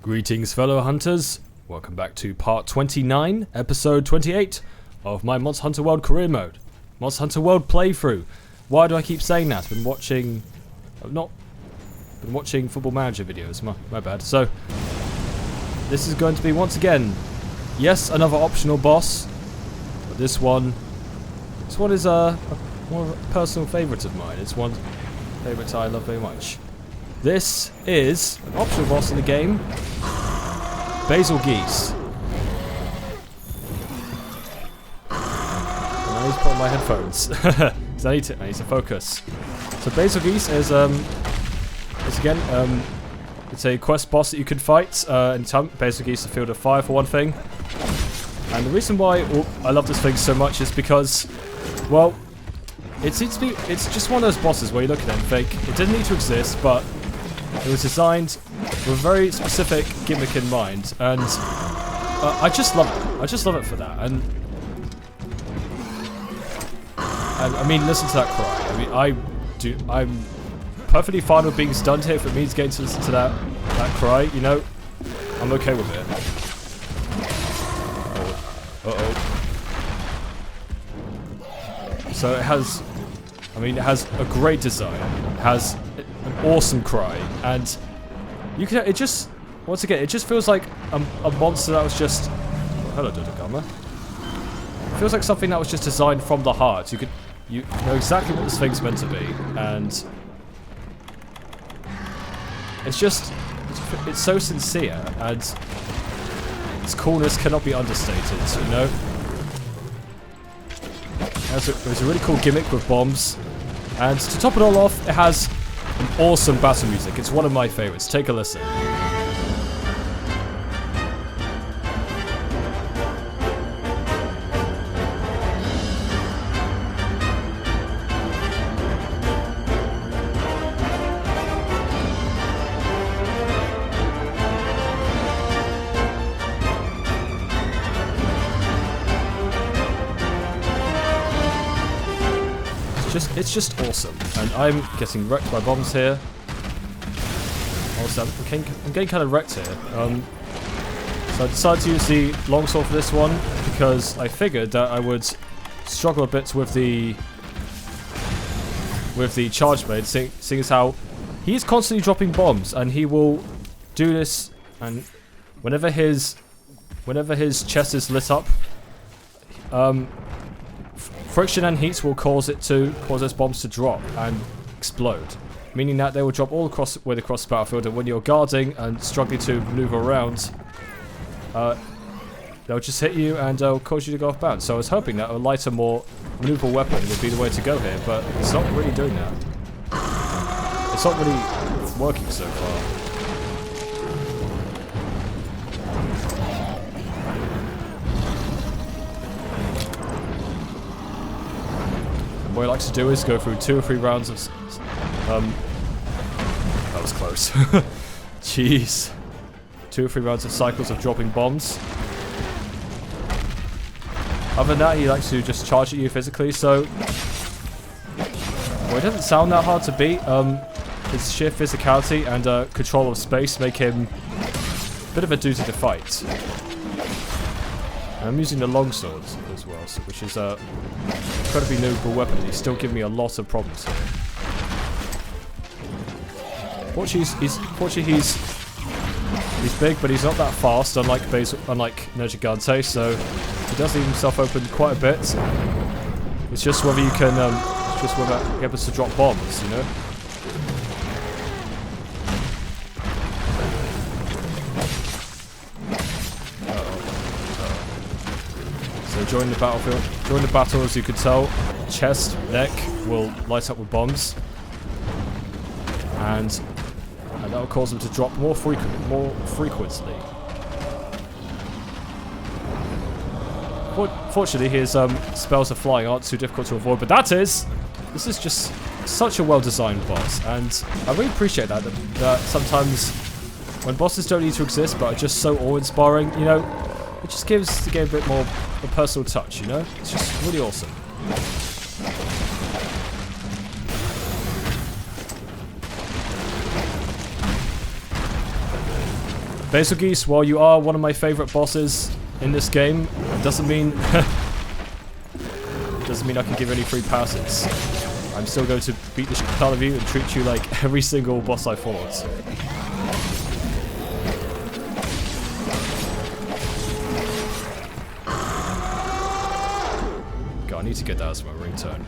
Greetings, fellow hunters. Welcome back to part 29, episode 28 of my Monster Hunter World career mode. Monster Hunter World playthrough. Why do I keep saying that? I've been watching Football Manager videos. My bad. So this is going to be once again, yes, another optional boss, but this one is more of a personal favourite of mine. It's one favourite I love very much. This is an optional boss in the game, Bazel-Geese. I need to put on my headphones because I need to focus. So Bazel-Geese is again it's a quest boss that you can fight in time. Bazel-Geese a field of fire for one thing, and the reason why I love this thing so much is because, well, it's just one of those bosses where you look at it and think it didn't need to exist, but it was designed with a very specific gimmick in mind, and I just love it. I just love it for that. And I mean, listen to that cry. I mean, I'm perfectly fine with being stunned here if it means getting to listen to that cry. You know, I'm okay with it. So it has a great design, it has an awesome cry, and it just feels like a monster that was just, oh, hello JoeDoesGamingVideos. It feels like something that was just designed from the heart. You know exactly what this thing's meant to be, and it's so sincere, and its coolness cannot be understated, you know? There's a really cool gimmick with bombs, and to top it all off, it has an awesome battle music. It's one of my favorites. Take a listen. It's just awesome, and I'm getting wrecked by bombs here. Also, I'm getting kind of wrecked here. So I decided to use the longsword for this one because I figured that I would struggle a bit with the charge blade, seeing as how he's constantly dropping bombs, and he will do this, and whenever his chest is lit up, friction and heat will cause those bombs to drop and explode, meaning that they will drop all across the battlefield, and when you're guarding and struggling to maneuver around, they'll just hit you and cause you to go off bounds. So I was hoping that a lighter, more maneuverable weapon would be the way to go here, but it's not really doing that. It's not really working so far. What he likes to do is go through 2 or 3 rounds of that was close. Jeez. 2 or 3 rounds of cycles of dropping bombs. Other than that, he likes to just charge at you physically, so well, it doesn't sound that hard to beat. His sheer physicality and control of space make him a bit of a duty to fight. I'm using the longsword as well, which is a incredibly maneuverable weapon. He's still giving me a lot of problems here. Fortunately, he's big, but he's not that fast, unlike JoeDoesGamingVideos, so he does leave himself open quite a bit. It's just whether you can, whether you're able to drop bombs, you know. During the battlefield, during the battle, as you could tell, chest, neck will light up with bombs, and that will cause them to drop more frequently. Fortunately, his spells of flying aren't too difficult to avoid, but this is just such a well-designed boss, and I really appreciate that sometimes when bosses don't need to exist but are just so awe-inspiring, you know, it just gives the game a bit more a personal touch, you know? It's just really awesome. Bazelgeuse, while you are one of my favorite bosses in this game, it doesn't mean I can give you any free passes. I'm still going to beat the shit out of you and treat you like every single boss I fought. God, I need to get that as my ringtone.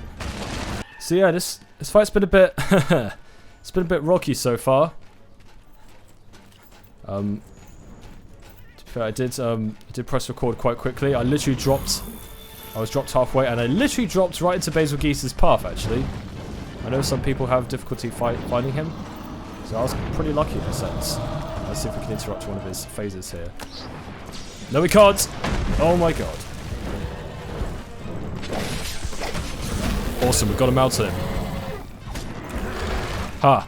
So yeah, this fight's been a bit it's been a bit rocky so far. To be fair, I did press record quite quickly. I was dropped halfway, and I literally dropped right into Bazelgeuse's path, actually. I know some people have difficulty finding him, so I was pretty lucky in a sense. Let's see if we can interrupt one of his phases here. No, we can't! Oh my god. Awesome, we got him out of him. Ha!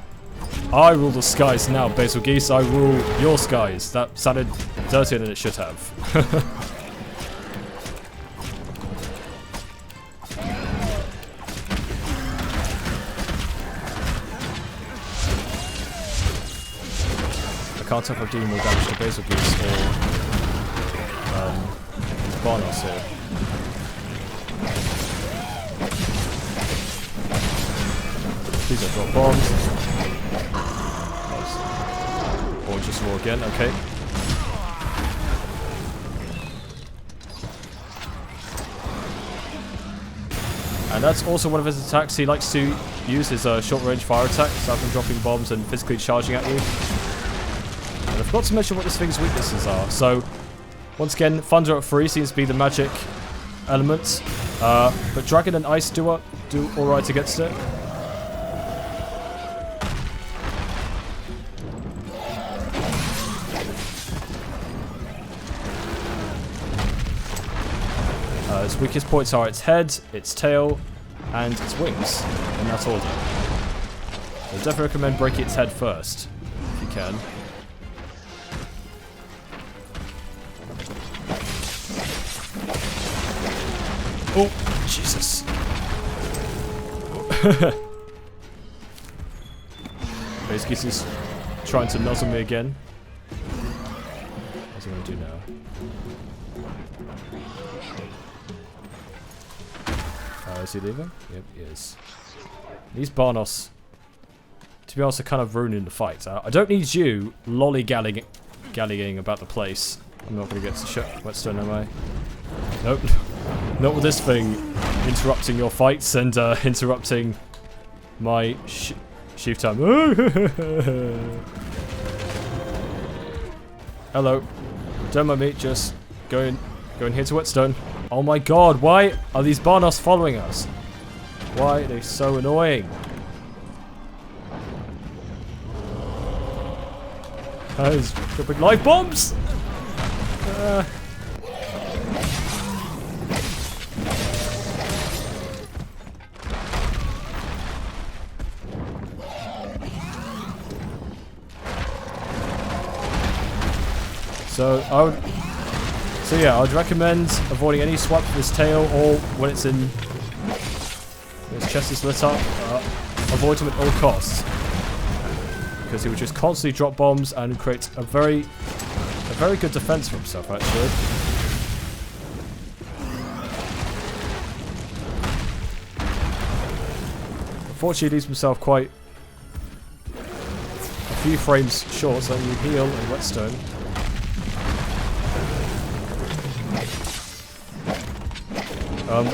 I rule the skies now, Bazelgeuse. I rule your skies. That sounded dirtier than it should have. I can't tell if I'm doing more damage to Bazelgeuse or Barnos here. These are drop bombs. Nice. Or just roar again, okay. And that's also one of his attacks. He likes to use his short-range fire attack, so I've been dropping bombs and physically charging at you. And I forgot to mention what this thing's weaknesses are. So, once again, Thunder at 3 seems to be the magic element. But Dragon and Ice do alright against it. Its weakest points are its head, its tail, and its wings, in that order. I definitely recommend breaking its head first, if you can. Oh, Jesus. Bazelgeuse is trying to nuzzle me again. What's he going to do now? Is he leaving? Yep, he is. These Barnos, to be honest, are kind of ruining the fight. I don't need you lollygallying about the place. I'm not going to get to whetstone, am I? Nope. Not with this thing interrupting your fights and interrupting my sheaf time. Hello. Don't mind me, just going here to whetstone. Oh my god, why are these Barnos following us? Why are they so annoying? He's dropping live bombs! So yeah, I would recommend avoiding any swipe with his tail, or when it's in his chest is lit up, avoid him at all costs, because he would just constantly drop bombs and create a very good defense for himself, actually. Unfortunately, he leaves himself quite a few frames short, so you heal and whetstone.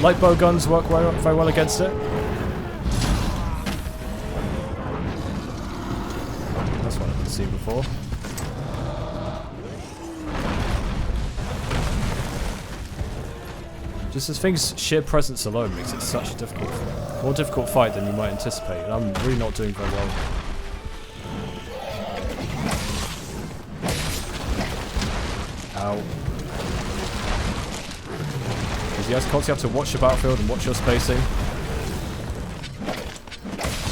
Light bow guns work very well against it. That's one I didn't see before. Just this thing's sheer presence alone makes it such a more difficult fight than you might anticipate, and I'm really not doing very well. Ow. You guys constantly have to watch your battlefield and watch your spacing.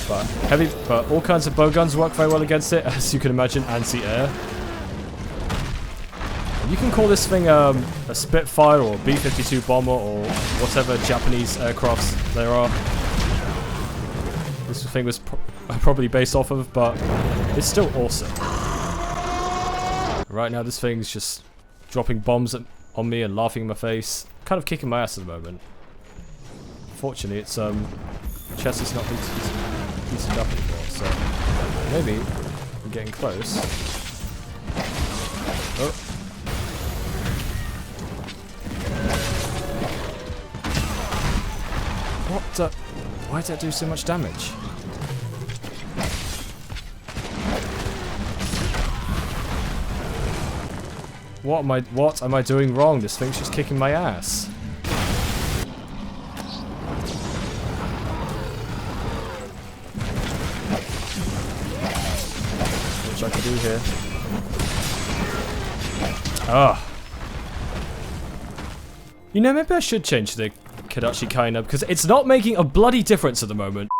But all kinds of bow guns work very well against it, as you can imagine, anti-air. You can call this thing a Spitfire or B-52 bomber or whatever Japanese aircrafts there are. This thing was probably based off of, but it's still awesome. Right now this thing's just dropping bombs on me and laughing in my face. Kind of kicking my ass at the moment. Fortunately, its chest is not heated up anymore, so maybe I'm getting close. Oh. What the? Why did that do so much damage? What am I doing wrong? This thing's just kicking my ass. Which I can do here. Ah. You know, maybe I should change the Kadachi Kaina because it's not making a bloody difference at the moment.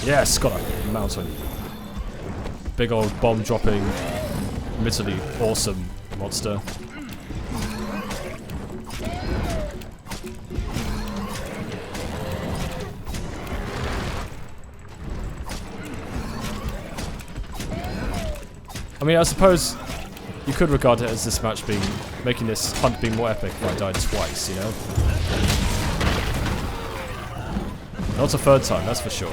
Yes, got a mountain. Big old bomb dropping, admittedly awesome monster. I mean, I suppose you could regard it as this match making this hunt being more epic if I died twice, you know? Not a third time, that's for sure.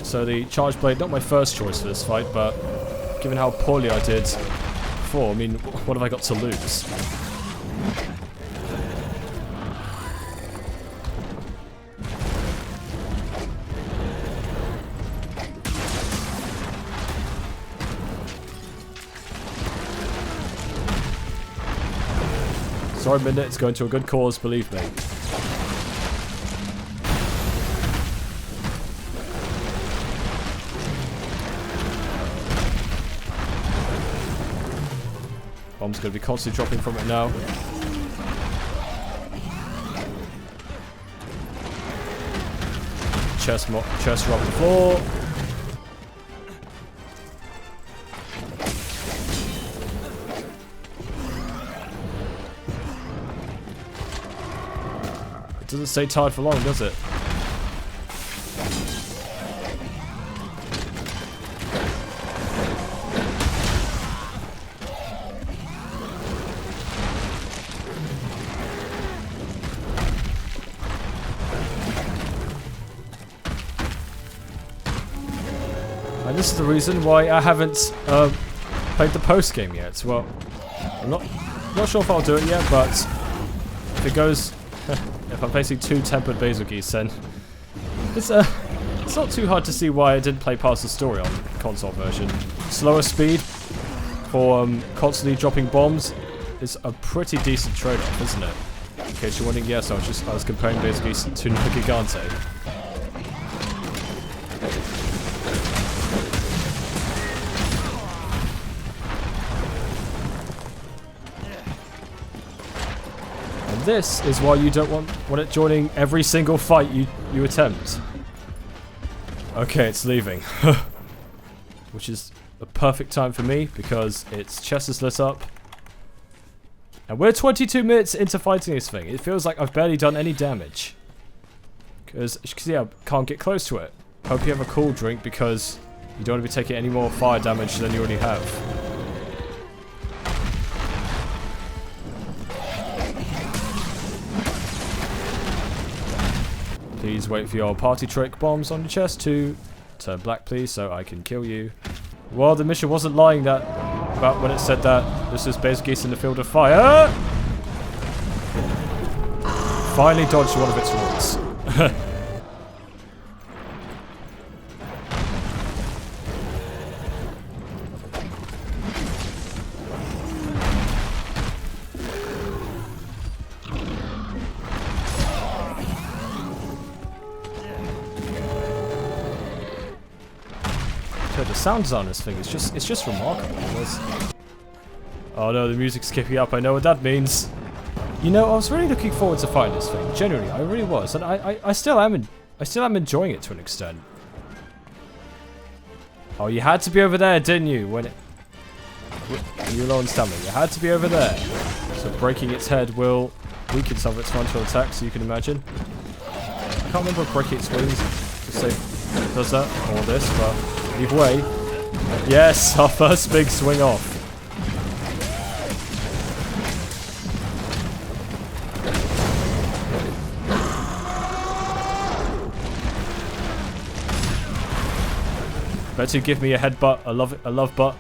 So the charge blade, not my first choice for this fight, but given how poorly I did before, I mean, what have I got to lose? Sorry, Minda, it's going to a good cause, believe me. Bomb's going to be constantly dropping from it now. Chest rock the floor. It doesn't stay tied for long, does it? And this is the reason why I haven't played the post game yet. Well, I'm not sure if I'll do it yet, but if it goes, if I'm facing two tempered Bazelgeeuse, then it's not too hard to see why I didn't play past the story on the console version. Slower speed for constantly dropping bombs is a pretty decent trade-off, isn't it? In case you're wondering, yes, I was comparing Bazelgeuse to Gigante. This is why you don't want it joining every single fight you attempt. Okay, it's leaving. Which is a perfect time for me because its chest is lit up. And we're 22 minutes into fighting this thing. It feels like I've barely done any damage. Because, as you can see, I can't get close to it. Hope you have a cool drink because you don't want to be taking any more fire damage than you already have. Please wait for your party trick bombs on your chest to turn black, please, so I can kill you. Well, the mission wasn't lying about when it said that this is Bazelgeuse in the field of fire. Finally dodged one of its wounds. So the sound design on this thing is just remarkable. Oh no, the music's skipping up. I know what that means. You know, I was really looking forward to fighting this thing. Genuinely, I really was, and I still am. I still am enjoying it to an extent. Oh, you had to be over there, didn't you? When you low on stamina, you had to be over there. So breaking its head will weaken some of its frontal attacks, so you can imagine. I can't remember if breaking its wings to say it does that or this, but either way, yes, our first big swing off. Bet you give me a headbutt, a love butt.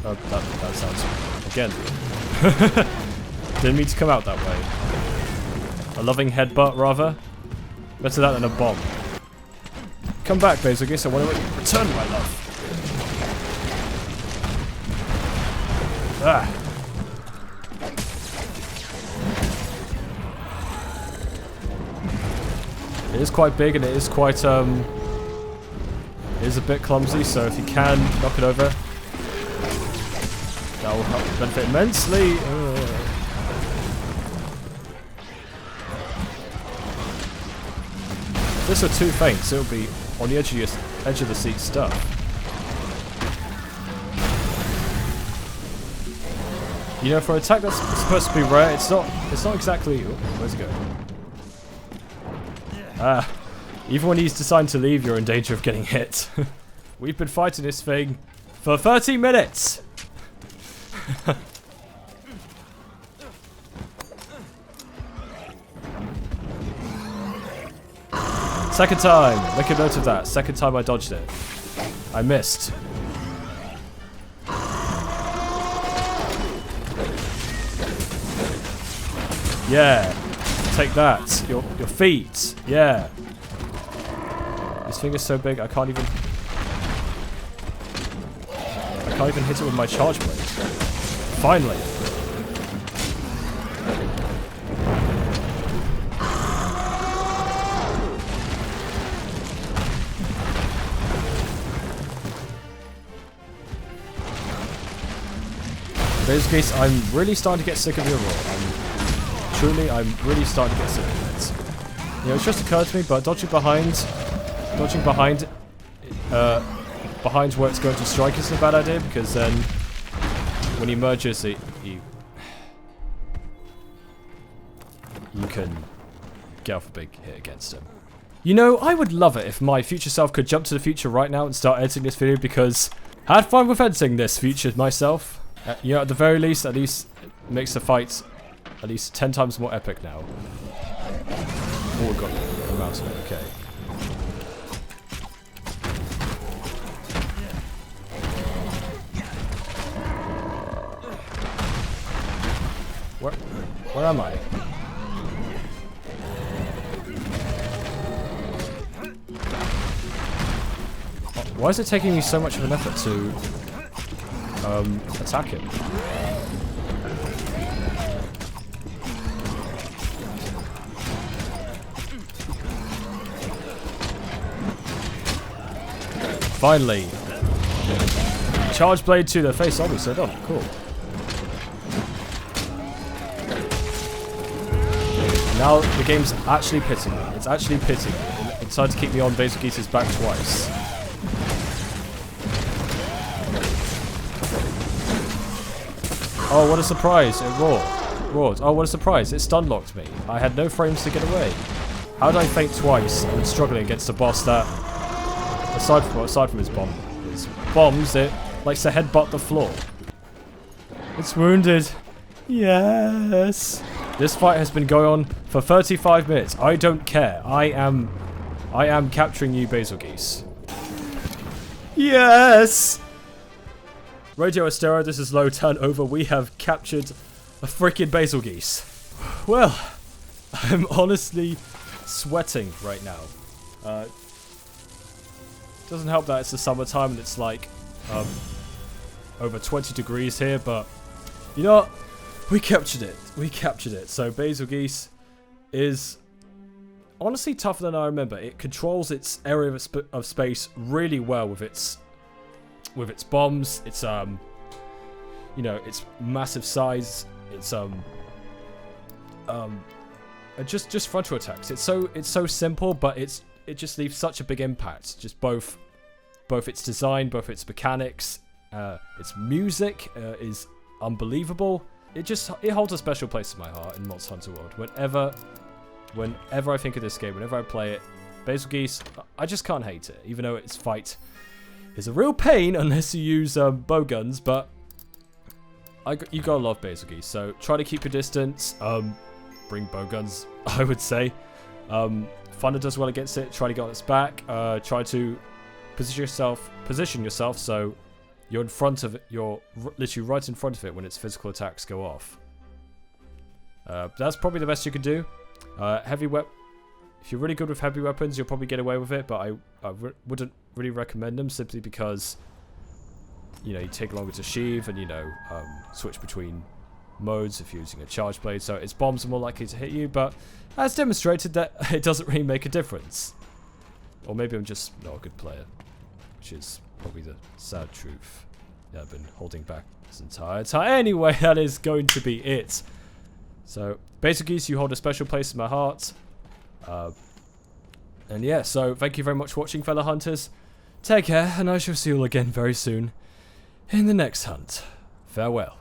Oh, that sounds again. Didn't mean to come out that way. A loving headbutt, rather. Better that than a bomb. Come back, Bazelgeuse. I want to return, my love. Ah. It is quite big, and it is quite it is a bit clumsy. So if you can knock it over, that will help benefit immensely. If this were too faint, it would be on the edge of the seat stuff. You know, for an attack that's supposed to be rare, it's not exactly. Oh, where's it going? Ah, even when he's deciding to leave, you're in danger of getting hit. We've been fighting this thing for 30 minutes. Second time. Make a note of that. Second time I dodged it. I missed. Yeah. Take that. Your feet. Yeah. This thing is so big I can't even hit it with my charge blade. Finally. In this case, I'm really starting to get sick of your roar. I'm really starting to get sick of it. You know, it's just occurred to me, but dodging behind where it's going to strike isn't a bad idea, because then when he merges, you can get off a big hit against him. You know, I would love it if my future self could jump to the future right now and start editing this video, because I had fun with editing this future myself. You know, at the very least, at least it makes the fights at least 10 times more epic now. Oh, we've got a mouse on it, okay. Where am I? Why is it taking me so much of an effort to attack him? Finally. Charge blade to the face, obviously. Oh, cool. Now the game's actually pitying me. It's actually pitying me. It decided to keep me on Bazelgeese's back twice. Oh, what a surprise. It roared. Oh, what a surprise. It stun locked me. I had no frames to get away. How did I faint twice and struggling against a boss that, aside from his bombs, it likes to headbutt the floor. It's wounded. Yes. This fight has been going on for 35 minutes. I don't care. I am capturing you, Bazelgeuse. Yes! Radio Astero, this is low turnover. We have captured a freaking Bazelgeuse. Well, I'm honestly sweating right now. Doesn't help that it's the summertime and it's like over 20 degrees here, but you know what? We captured it. We captured it. So Bazelgeuse is honestly tougher than I remember. It controls its area of space really well with its with its bombs, its you know, its massive size, its just frontal attacks. It's so simple, but it just leaves such a big impact. Just both its design, both its mechanics, its music is unbelievable. It holds a special place in my heart in Monster Hunter World. Whenever I think of this game, whenever I play it, Bazelgeuse, I just can't hate it. Even though its fight is a real pain unless you use bow guns, but you gotta love Bazelgeuse. So try to keep your distance. Bring bow guns, I would say. Thunder does well against it. Try to get on its back. Try to position yourself so you're in front of it. You're literally right in front of it when its physical attacks go off. That's probably the best you can do. If you're really good with heavy weapons, you'll probably get away with it, but I wouldn't really recommend them simply because, you know, you take longer to sheath and, you know, switch between modes if you're using a charge blade, so its bombs are more likely to hit you, but as demonstrated that it doesn't really make a difference. Or maybe I'm just not a good player, which is probably the sad truth that I've been holding back this entire time. Anyway, that is going to be it. So, Bazelgeuse, you hold a special place in my heart. And yeah, so thank you very much for watching, fellow hunters. Take care, and I shall see you all again very soon in the next hunt. Farewell.